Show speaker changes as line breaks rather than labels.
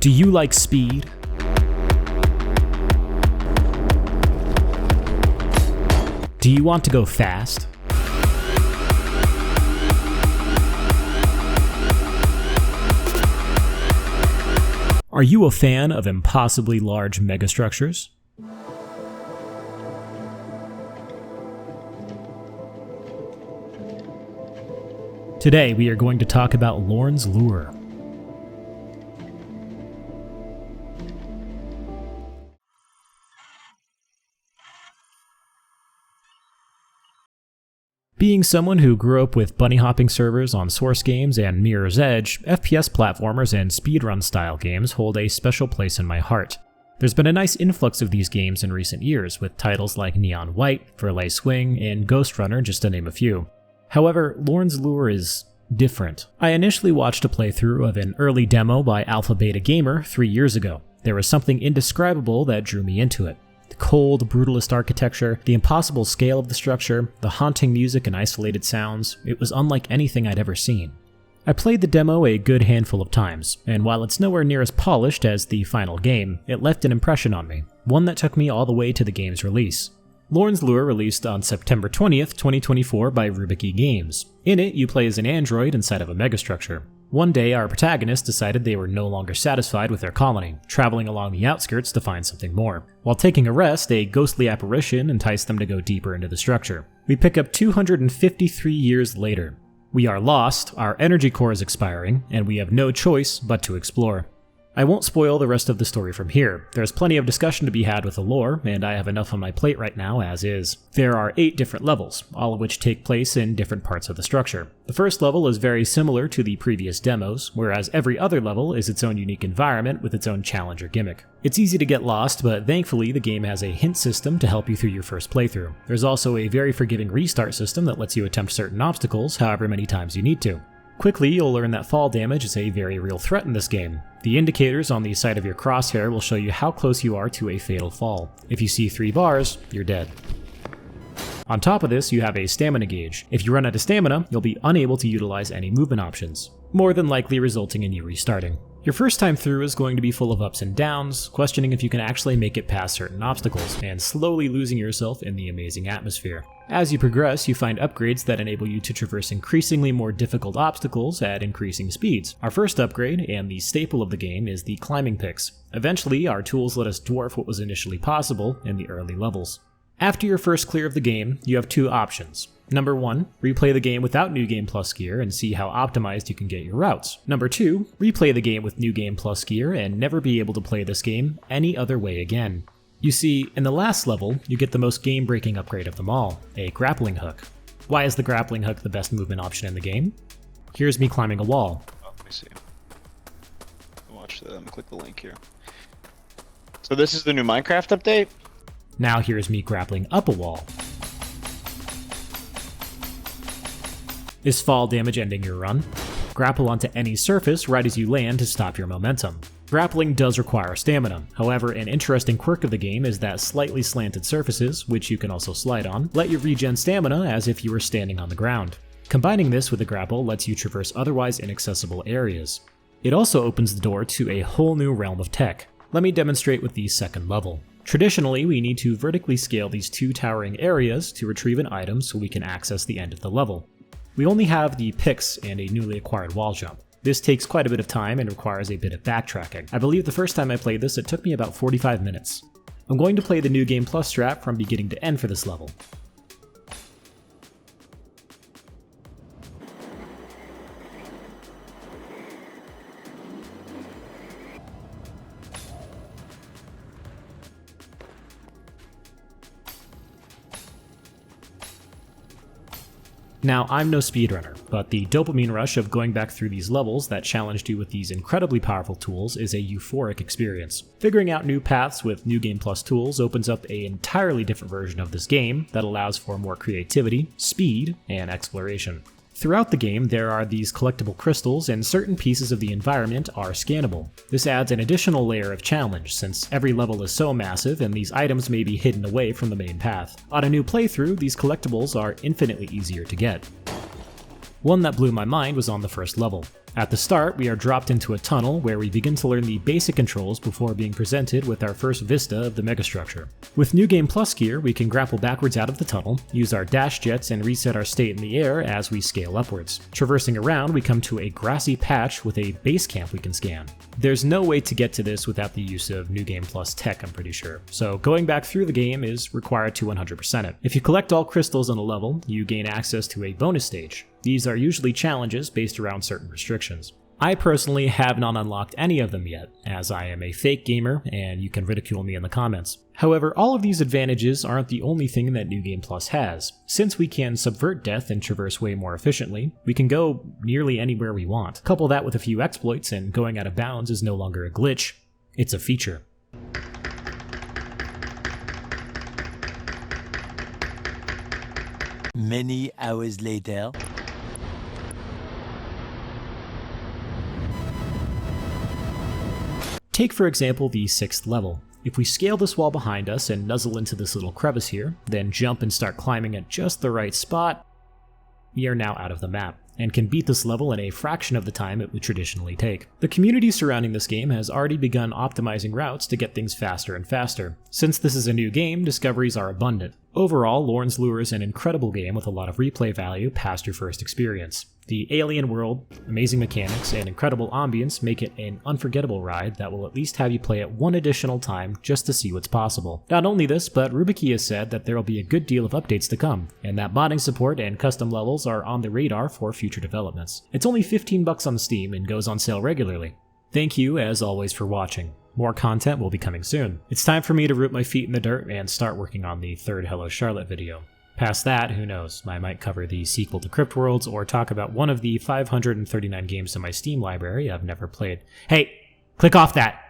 Do you like speed? Do you want to go fast? Are you a fan of impossibly large megastructures? Today we are going to talk about Lorn's Lure. Being someone who grew up with bunny hopping servers on Source Games and Mirror's Edge, FPS platformers and speedrun style games hold a special place in my heart. There's been a nice influx of these games in recent years, with titles like Neon White, Verlay Swing, and Ghost Runner just to name a few. However, Lorn's Lure is different. I initially watched a playthrough of an early demo by Alpha Beta Gamer 3 years ago. There was something indescribable that drew me into it. The cold, brutalist architecture, the impossible scale of the structure, the haunting music and isolated sounds, it was unlike anything I'd ever seen. I played the demo a good handful of times, and while it's nowhere near as polished as the final game, it left an impression on me, one that took me all the way to the game's release. Lorn's Lure released on September 20th, 2024 by Rubeki Games. In it, you play as an android inside of a megastructure. One day, our protagonists decided they were no longer satisfied with their colony, traveling along the outskirts to find something more. While taking a rest, a ghostly apparition enticed them to go deeper into the structure. We pick up 253 years later. We are lost, our energy core is expiring, and we have no choice but to explore. I won't spoil the rest of the story from here. There's plenty of discussion to be had with the lore, and I have enough on my plate right now as is. There are 8 different levels, all of which take place in different parts of the structure. The first level is very similar to the previous demos, whereas every other level is its own unique environment with its own challenge or gimmick. It's easy to get lost, but thankfully the game has a hint system to help you through your first playthrough. There's also a very forgiving restart system that lets you attempt certain obstacles however many times you need to. Quickly, you'll learn that fall damage is a very real threat in this game. The indicators on the side of your crosshair will show you how close you are to a fatal fall. If you see 3 bars, you're dead. On top of this, you have a stamina gauge. If you run out of stamina, you'll be unable to utilize any movement options, more than likely resulting in you restarting. Your first time through is going to be full of ups and downs, questioning if you can actually make it past certain obstacles, and slowly losing yourself in the amazing atmosphere. As you progress, you find upgrades that enable you to traverse increasingly more difficult obstacles at increasing speeds. Our first upgrade, and the staple of the game, is the climbing picks. Eventually, our tools let us dwarf what was initially possible in the early levels. After your first clear of the game, you have 2 options. Number 1, replay the game without New Game Plus gear and see how optimized you can get your routes. Number 2, replay the game with New Game Plus gear and never be able to play this game any other way again. You see, in the last level, you get the most game-breaking upgrade of them all, a grappling hook. Why is the grappling hook the best movement option in the game? Here's me climbing a wall.
Oh, let me see. Watch them, click the link here. So this is the new Minecraft update?
Now here's me grappling up a wall. Is fall damage ending your run? Grapple onto any surface right as you land to stop your momentum. Grappling does require stamina. However, an interesting quirk of the game is that slightly slanted surfaces, which you can also slide on, let you regen stamina as if you were standing on the ground. Combining this with the grapple lets you traverse otherwise inaccessible areas. It also opens the door to a whole new realm of tech. Let me demonstrate with the second level. Traditionally, we need to vertically scale these 2 towering areas to retrieve an item so we can access the end of the level. We only have the picks and a newly acquired wall jump. This takes quite a bit of time and requires a bit of backtracking. I believe the first time I played this, it took me about 45 minutes. I'm going to play the New Game Plus strat from beginning to end for this level. Now, I'm no speedrunner, but the dopamine rush of going back through these levels that challenged you with these incredibly powerful tools is a euphoric experience. Figuring out new paths with New Game Plus tools opens up an entirely different version of this game that allows for more creativity, speed, and exploration. Throughout the game, there are these collectible crystals, and certain pieces of the environment are scannable. This adds an additional layer of challenge, since every level is so massive and these items may be hidden away from the main path. On a new playthrough, these collectibles are infinitely easier to get. One that blew my mind was on the first level. At the start, we are dropped into a tunnel where we begin to learn the basic controls before being presented with our first vista of the Megastructure. With New Game Plus gear, we can grapple backwards out of the tunnel, use our dash jets and reset our state in the air as we scale upwards. Traversing around, we come to a grassy patch with a base camp we can scan. There's no way to get to this without the use of New Game Plus tech, I'm pretty sure, so going back through the game is required to 100% it. If you collect all crystals on a level, you gain access to a bonus stage. These are usually challenges based around certain restrictions. I personally have not unlocked any of them yet, as I am a fake gamer and you can ridicule me in the comments. However, all of these advantages aren't the only thing that New Game Plus has. Since we can subvert death and traverse way more efficiently, we can go nearly anywhere we want. Couple that with a few exploits and going out of bounds is no longer a glitch, it's a feature.
Many hours later.
Take for example the 6th level. If we scale this wall behind us and nuzzle into this little crevice here, then jump and start climbing at just the right spot, we are now out of the map, and can beat this level in a fraction of the time it would traditionally take. The community surrounding this game has already begun optimizing routes to get things faster and faster. Since this is a new game, discoveries are abundant. Overall, Lorn's Lure is an incredible game with a lot of replay value past your first experience. The alien world, amazing mechanics, and incredible ambience make it an unforgettable ride that will at least have you play it one additional time just to see what's possible. Not only this, but Rubeki has said that there will be a good deal of updates to come, and that modding support and custom levels are on the radar for future developments. It's only $15 on Steam and goes on sale regularly. Thank you, as always, for watching. More content will be coming soon. It's time for me to root my feet in the dirt and start working on the 3rd Hello Charlotte video. Past that, who knows, I might cover the sequel to Crypt Worlds or talk about one of the 539 games in my Steam library I've never played. Hey, click off that!